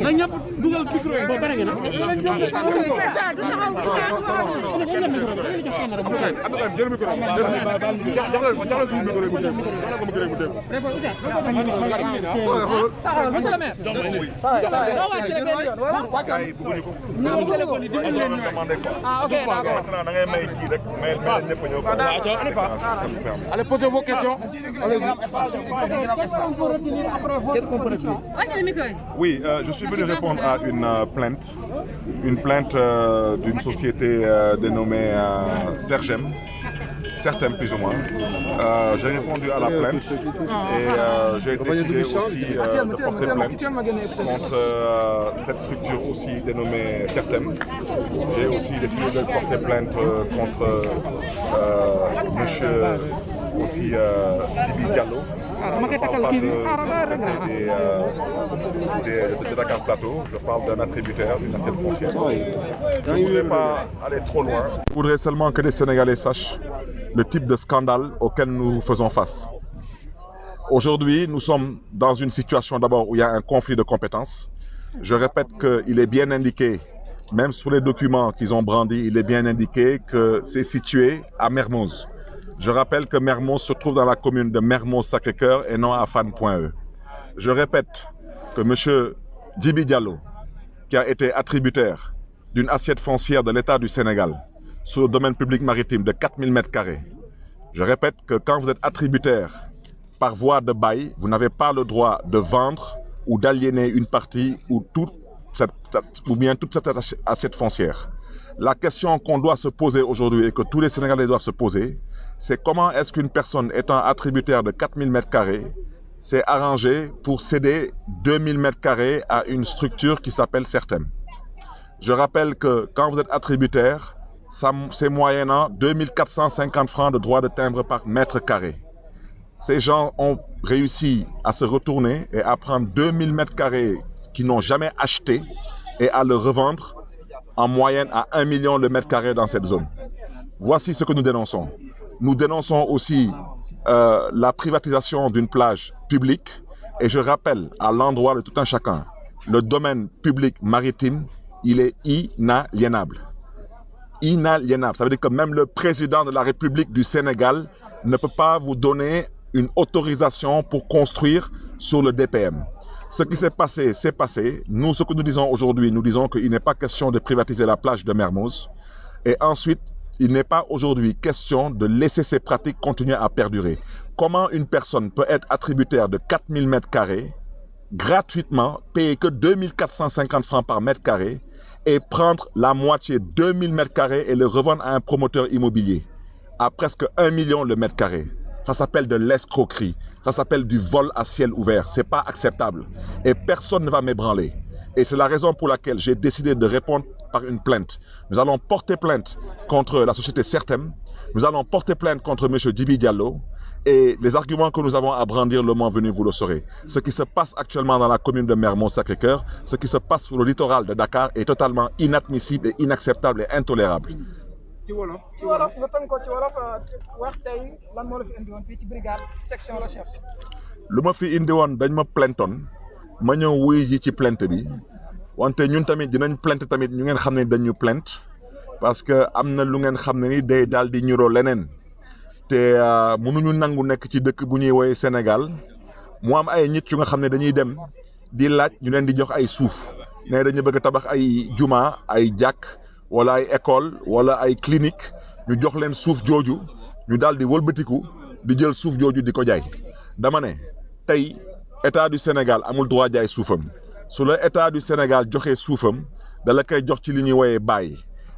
na ñëpp dugal micro yi ba pare ngeen allez, posez vos questions. Qu'est-ce qu'on peut retirer? Oui, je suis venu répondre à une plainte d'une société dénommée Sergem, certains plus ou moins. J'ai répondu à la plainte et j'ai décidé aussi de porter plainte contre cette structure aussi dénommée Certem. J'ai aussi décidé de porter plainte contre monsieur aussi Djibi Diallo. Je ne parle pas de Dakar Plateau, je parle d'un attributaire, d'une assiette foncière. Je ne voudrais pas aller trop loin. Je voudrais seulement que les Sénégalais sachent le type de scandale auquel nous faisons face. Aujourd'hui, nous sommes dans une situation d'abord où il y a un conflit de compétences. Je répète qu'il est bien indiqué, même sur les documents qu'ils ont brandis, il est bien indiqué que c'est situé à Mermoz. Je rappelle que Mermoz se trouve dans la commune de Mermoz-Sacré-Cœur et non à Fann.e. Je répète que M. Djibi Diallo, qui a été attributaire d'une assiette foncière de l'État du Sénégal sur le domaine public maritime de 4000 m², je répète que quand vous êtes attributaire par voie de bail, vous n'avez pas le droit de vendre ou d'aliéner une partie ou toute cette assiette foncière. La question qu'on doit se poser aujourd'hui et que tous les Sénégalais doivent se poser, c'est comment est-ce qu'une personne étant attributaire de 4000 m² s'est arrangée pour céder 2000 m² à une structure qui s'appelle Certem. Je rappelle que quand vous êtes attributaire, c'est moyennant 2450 francs de droit de timbre par mètre carré. Ces gens ont réussi à se retourner et à prendre 2000 m² qu'ils n'ont jamais acheté et à le revendre en moyenne à 1 million le mètre carré dans cette zone. Voici ce que nous dénonçons. Nous dénonçons aussi la privatisation d'une plage publique et je rappelle à l'endroit de tout un chacun, le domaine public maritime, il est inaliénable. Inaliénable. Ça veut dire que même le président de la République du Sénégal ne peut pas vous donner une autorisation pour construire sur le DPM. Ce qui s'est passé, c'est passé. Nous, ce que nous disons aujourd'hui, nous disons qu'il n'est pas question de privatiser la plage de Mermoz. Et ensuite, il n'est pas aujourd'hui question de laisser ces pratiques continuer à perdurer. Comment une personne peut être attributaire de 4000 m² gratuitement, payer que 2450 francs par mètre carré et prendre la moitié, 2000 m² et le revendre à un promoteur immobilier à presque 1 million le mètre carré? Ça s'appelle de l'escroquerie, ça s'appelle du vol à ciel ouvert. C'est pas acceptable et personne ne va m'ébranler. Et c'est la raison pour laquelle j'ai décidé de répondre par une plainte. Nous allons porter plainte contre la société Certem, nous allons porter plainte contre M. Djibi Diallo et les arguments que nous avons à brandir le moment venu, vous le saurez. Ce qui se passe actuellement dans la commune de Mermoz-Sacré-Cœur, ce qui se passe sur le littoral de Dakar est totalement inadmissible et inacceptable et intolérable. ci wolof nga tënk ko ci wolof wax tey lan moo la fi indi woon fii ci brigade section recherche. lu ma fi indi woon dañ ma plaintoon ma ñëw wuy ji ci plainte bi wante ñun tamit dinañ plainte tamit ñu ngeen xam ne dañu plainte parce que am na lu ngeen xam ne ni day daal di ñuroo leneen te mënuñu nangu nekk ci dëkk bu ñuy woowee Sénégal mu am ay nit yu nga xam ne dañuy dem di laaj ñu leen di jox ay suuf ne dañu bëgg tabax ay juma ay jàkk wala ay école wala ay clinique ñu jox leen suuf jooju ñu daal di wëlbatiku di jël suuf jooju di ko jaay dama ne tey état du Sénégal amul droit jaay suufam su la état du Sénégal joxee suufam da la koy jox ci li ñuy woowee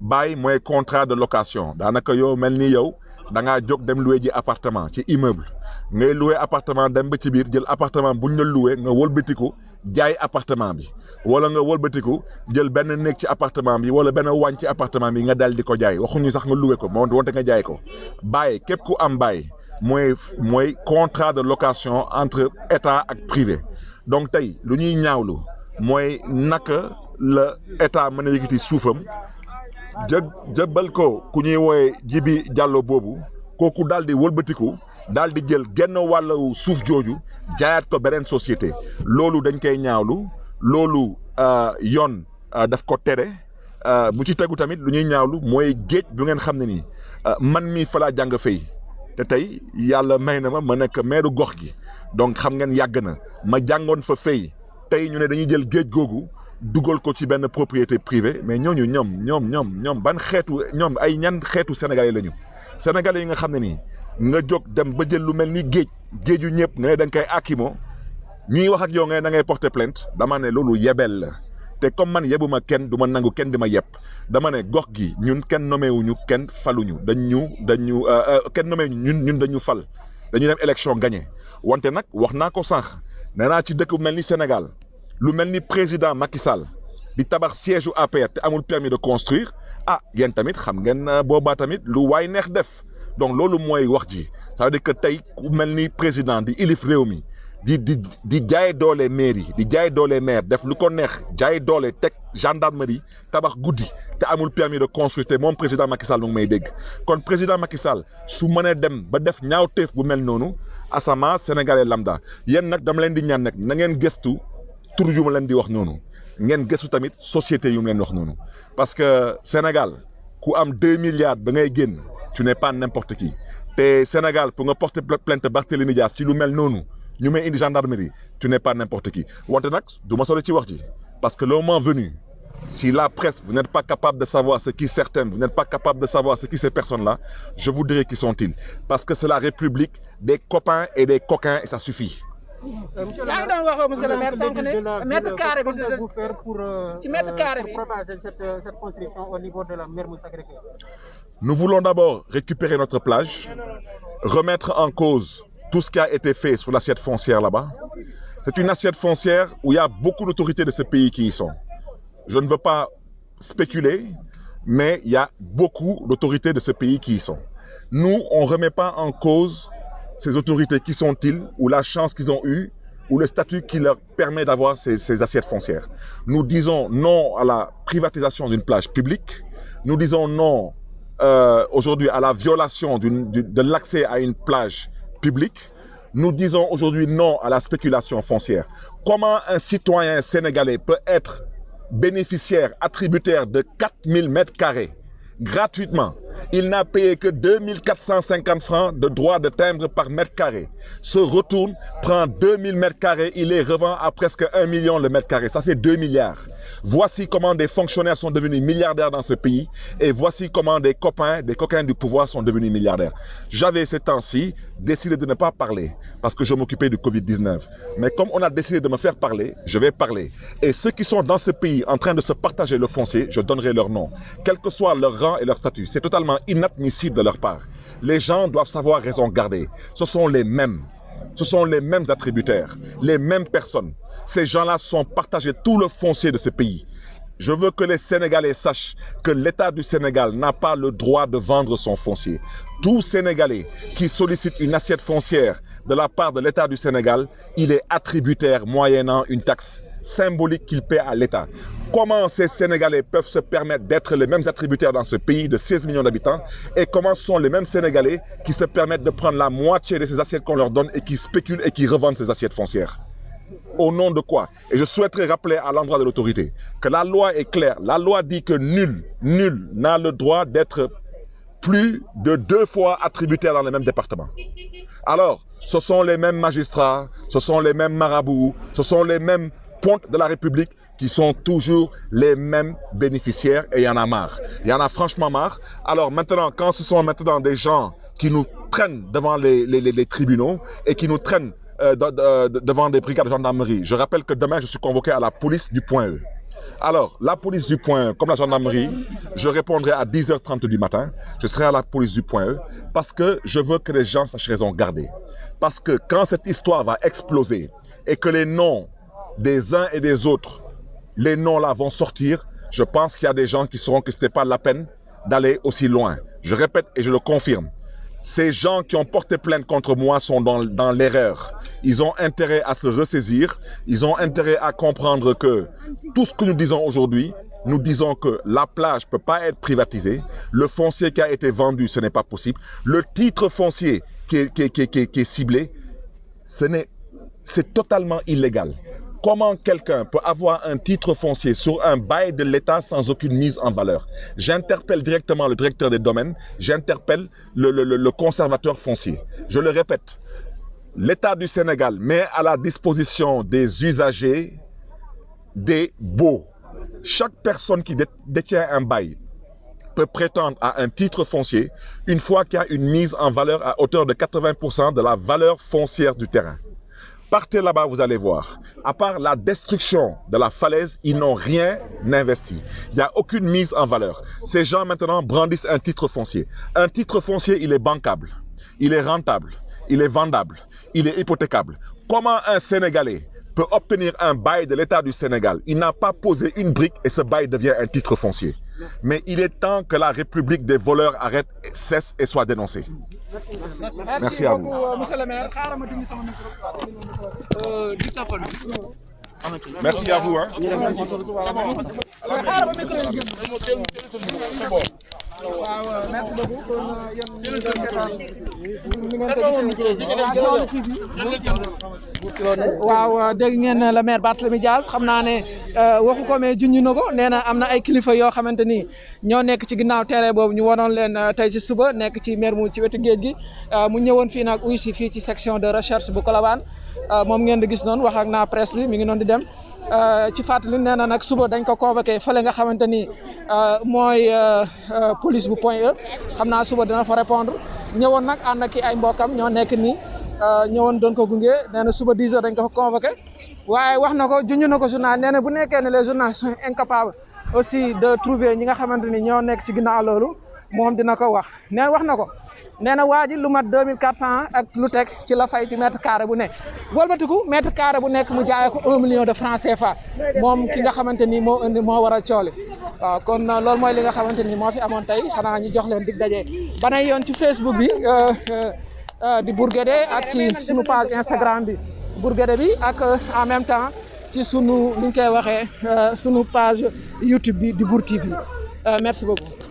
bail mooy contrat de location daanaka yow mel ni yow da ngaa jóg dem loué ji appartement ci immeuble ngay loué appartement dem ba ci biir jël appartement buñ la loué nga wëlbatiku jaay appartement bi wala nga wëlbatiku jël benn néeg ci appartement bi wala benn wàññ ci appartement bi nga dal di ko jaay waxuñu sax nga loué ko moo wonte nga jaay ko bail képp ku am bail mooy contrat de location entre état ak privé donc tey lu ñuy ñaawlu mooy naka la état mën a yëkkati suufam jëbbal ko ku ñuy wooye Djibi Diallo boobu kooku daal di wëlbatiku daal di jël genn wàllu suuf jooju jaayaat ko beneen société loolu dañ koy ñaawlu loolu yoon daf ko tere bu ci tegu tamit lu ñuy ñaawlu mooy géej bu ngeen xam ne nii man mii fa laa jàng fay te tey yàlla may na ma nekk maire gox gi donc xam ngeen yàgg na ma jàngoon fa fay tey ñu ne dañuy jël géej googu dugal ko ci benn propriété privée mais ñooñu ñoom ban xeetu ñoom ay ñan xeetu sénégalais lañu sénégalais yi nga xam ne nii nga jóg dem ba jël lu mel ni géeju ñëpp nga ne da nga koy akimo ñuy wax ak yow nga ne da ngay porter plainte dama ne loolu yebel la te comme man yebuma kenn du ma nangu kenn di ma yeb dama ne gox gi ñun kenn nommewuñu kenn faluñu dañu kenn nommewuñu ñun dañu fal dañu dem élection gagné wante nag wax naa ko sànq nee naa ci dëkk bu mel ni Sénégal lu mel ni président Macky Sall di tabax siège u APR te amul permis de construire yéen tamit xam ngeen boobaa tamit lu waay neex def donc loolu mooy wax ji ça veut dire que tey ku mel ni président di ilif réew mi di jaay doole mairie di jaay doole maire def lu ko neex jaay doole teg gendarmerie tabax guddi te amul permis de construire te moom président Macky Sall mu ngi may dégg kon président Macky Sall su mënee dem ba def ñaawteef bu mel noonu asama sénégalais lambda yéen nag dama leen di ñaan nag na ngeen gëstu tur yu ma leen di wax noonu ngeen gëstu tamit société yu mu leen wax noonu parce que Sénégal ku am 2 milliards ba ngay génn tu n'es pas n'importe qui te Sénégal pour nga porter plainte Barthélémy Dias ci lu mel noonu ñu may indi gendarmerie tu n'es pas n'importe qui wante nag du ma sori ci wax ji parce que le moment venu si la presse vous n'êtes pas capable de savoir ce qui certaines vous n'êtes pas capable de savoir ce qui ces personnes-là je vous dirai qui sont-ils parce que c'est la République des copains et des coquins et ça suffit. yaa ngi doon wax monsieur le maire sànq ne mètre carré bi ci mètre carré bi. propager cette construction au niveau de la Mermoz Sacré-Cœur. Nous voulons d'abord récupérer notre plage, remettre en cause tout ce qui a été fait sur l'assiette foncière là-bas. C'est une assiette foncière où il y a beaucoup d'autorités de ce pays qui y sont. Je ne veux pas spéculer, mais il y a beaucoup d'autorités de ce pays qui y sont. Nous, on ne remet pas en cause ces autorités, qui sont-ils, ou la chance qu'ils ont eue, ou le statut qui leur permet d'avoir ces assiettes foncières. Nous disons non à la privatisation d'une plage publique. Nous disons non aujourd'hui à la violation de l'accès à une plage publique. Nous disons aujourd'hui non à la spéculation foncière. Comment un citoyen sénégalais peut être bénéficiaire, attributaire de 4000 mètres carrés gratuitement? Il n'a payé que 2450 francs de droit de timbre par mètre carré. Se retourne, prend 2000 mètres carrés, il les revend à presque 1 million le mètre carré. Ça fait 2 milliards. Voici comment des fonctionnaires sont devenus milliardaires dans ce pays et voici comment des coquins du pouvoir sont devenus milliardaires. J'avais ces temps-ci décidé de ne pas parler parce que je m'occupais du Covid-19. Mais comme on a décidé de me faire parler, je vais parler. Et ceux qui sont dans ce pays en train de se partager le foncier, je donnerai leur nom. Quel que soit leur rang et leur statut, c'est totalement inadmissible de leur part. Les gens doivent savoir raison garder. Ce sont les mêmes attributaires, les mêmes personnes. Ces gens-là sont partagés tout le foncier de ce pays. Je veux que les Sénégalais sachent que l'État du Sénégal n'a pas le droit de vendre son foncier. Tout Sénégalais qui sollicite une assiette foncière de la part de l'État du Sénégal, il est attributaire moyennant une taxe symbolique qu'il paie à l'État. Comment ces Sénégalais peuvent se permettre d'être les mêmes attributaires dans ce pays de 16 millions d'habitants et comment sont les mêmes Sénégalais qui se permettent de prendre la moitié de ces assiettes qu'on leur donne et qui spéculent et qui revendent ces assiettes foncières? Au nom de quoi? Et je souhaiterais rappeler à l'endroit de l'autorité que la loi est claire. La loi dit que nul n'a le droit d'être plus de 2 fois attributaire dans le même département. Alors, ce sont les mêmes magistrats, ce sont les mêmes marabouts, ce sont les mêmes pontes de la République qui sont toujours les mêmes bénéficiaires et il y en a marre. Il y en a franchement marre. Alors maintenant, quand ce sont maintenant des gens qui nous traînent devant les tribunaux et qui nous traînent devant des brigades de gendarmerie, je rappelle que demain je suis convoqué à la police du Point E. Alors, la police du Point E, comme la gendarmerie, je répondrai à 10h30 du matin, je serai à la police du Point E parce que je veux que les gens sachent raison garder. Parce que quand cette histoire va exploser et que les noms des uns et des autres, les noms là vont sortir, je pense qu'il y a des gens qui sauront que ce n'était pas la peine d'aller aussi loin. Je répète et je le confirme. Ces gens qui ont porté plainte contre moi sont dans l'erreur. Ils ont intérêt à se ressaisir. Ils ont intérêt à comprendre que tout ce que nous disons aujourd'hui, nous disons que la plage ne peut pas être privatisée. Le foncier qui a été vendu, ce n'est pas possible. Le titre foncier qui est ciblé, c'est totalement illégal. Comment quelqu'un peut avoir un titre foncier sur un bail de l'État sans aucune mise en valeur? J'interpelle directement le directeur des domaines, j'interpelle le conservateur foncier. Je le répète, l'État du Sénégal met à la disposition des usagers des baux. Chaque personne qui détient un bail peut prétendre à un titre foncier une fois qu'il y a une mise en valeur à hauteur de 80% de la valeur foncière du terrain. Partez là-bas, vous allez voir. À part la destruction de la falaise, ils n'ont rien investi. Il n'y a aucune mise en valeur. Ces gens maintenant brandissent un titre foncier. Un titre foncier, il est bancable, il est rentable, il est vendable, il est hypothécable. Comment un Sénégalais peut obtenir un bail de l'État du Sénégal? Il n'a pas posé une brique et ce bail devient un titre foncier. Mais il est temps que la République des voleurs arrête, cesse et soit dénoncée. Merci à vous. Monsieur le maire. Merci à vous. Hein. Merci beaucoup. waaw dégg ngeen le maire Barthélémy Dias xam naa ne waxu ko mais junj na ko nee na am na ay kilifa yoo xamante ni ñoo nekk ci ginnaaw terrain boobu ñu waroon leen tey ci suba nekk ci Mermoz ci wetu géej gi mu ñëwoon fii nag uy si fii ci section de recherche bu Colobane moom ngeen di gis noonu wax ak naa presse bi mi ngi noonu di dem ci fàttali nee na nag suba dañ ko convoqué fële nga xamante ni mooy police bu Point E xam naa suba dina fa répondre ñëwoon nag ànd ak ay mbokam ñoo nekk nii ñëwoon doon ko gunge nee na suba 10 heures dañ ko convoqué waaye wax na ko junj na ko journal nee na bu nekkee ne les journalistes sont incapables aussi de trouver ñi nga xamante ni ñoo nekk ci ginnaaw loolu moom dina ko wax nee wax na ko nee na waa ji lu mat 2400 ak lu teg ci la fay ci mètre carré bu nekk wëlbatiku mètre carré bu nekk mu jaayee ko 1 million de francs CFA moom ki nga xamante ni moo waral cooli waaw kon loolu mooy li nga xamante ni moo fi amoon tey xanaa ñu jox leen dig daje banay yoon ci Facebook bi di Bour Guédé ak ci sunu page Instagram bi Bour Guédé bi ak en même temps ci sunu li ñu koy waxee sunu page YouTube bi di Bour TV merci beaucoup.